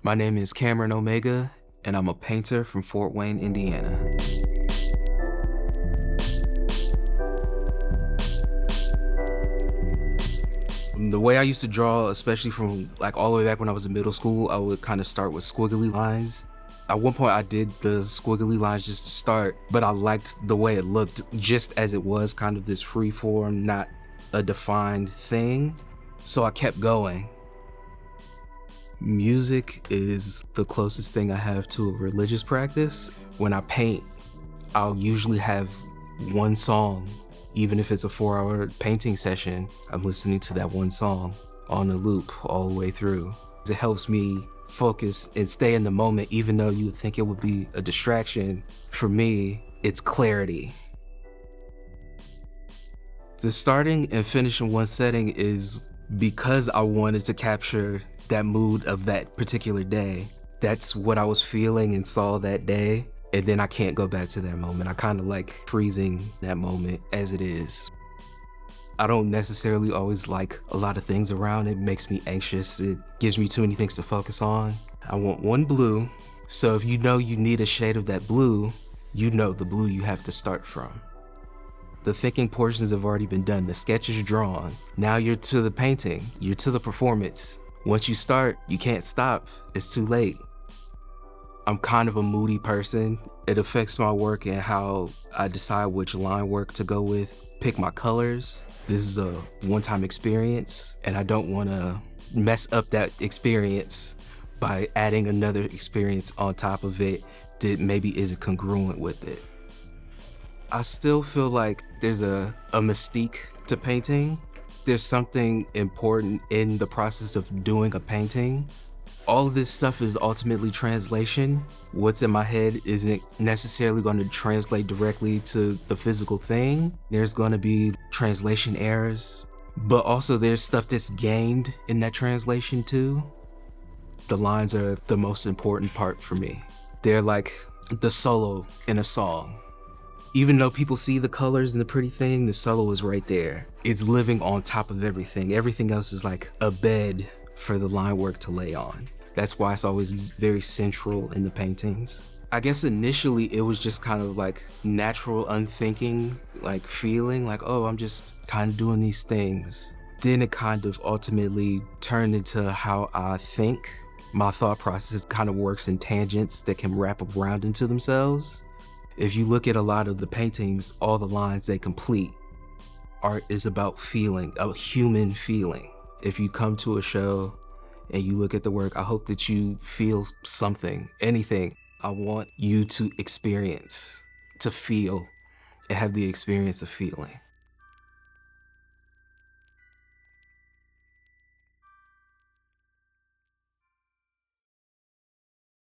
My name is Cameron Omega, and I'm a painter from Fort Wayne, Indiana. The way I used to draw, especially from like all the way back when I was in middle school, I would kind of start with squiggly lines. At one point I did the squiggly lines just to start, but I liked the way it looked just as it was, kind of this free form, not a defined thing. So I kept going. Music is the closest thing I have to a religious practice. When I paint, I'll usually have one song. Even if it's a 4-hour painting session, I'm listening to that one song on a loop all the way through. It helps me focus and stay in the moment, even though you would think it would be a distraction. For me, it's clarity. The starting and finishing one setting is because I wanted to capture that mood of that particular day. That's what I was feeling and saw that day. And then I can't go back to that moment. I kind of like freezing that moment as it is. I don't necessarily always like a lot of things around. It makes me anxious. It gives me too many things to focus on. I want one blue. So if you know you need a shade of that blue, you know the blue you have to start from. The thinking portions have already been done. The sketch is drawn. Now you're to the painting. You're to the performance. Once you start, you can't stop. It's too late. I'm kind of a moody person. It affects my work and how I decide which line work to go with, pick my colors. This is a one-time experience, and I don't want to mess up that experience by adding another experience on top of it that maybe isn't congruent with it. I still feel like there's a mystique to painting. There's something important in the process of doing a painting. All of this stuff is ultimately translation. What's in my head isn't necessarily going to translate directly to the physical thing. There's going to be translation errors, but also there's stuff that's gained in that translation too. The lines are the most important part for me. They're like the solo in a song. Even though people see the colors and the pretty thing, the solo is right there. It's living on top of everything. Everything else is like a bed for the line work to lay on. That's why it's always very central in the paintings. I guess initially it was just kind of like natural, unthinking, like feeling like, oh, I'm just kind of doing these things. Then it kind of ultimately turned into how I think. My thought process kind of works in tangents that can wrap around into themselves. If you look at a lot of the paintings, all the lines they complete, art is about feeling, a human feeling. If you come to a show and you look at the work, I hope that you feel something, anything. I want you to experience, to feel, and have the experience of feeling.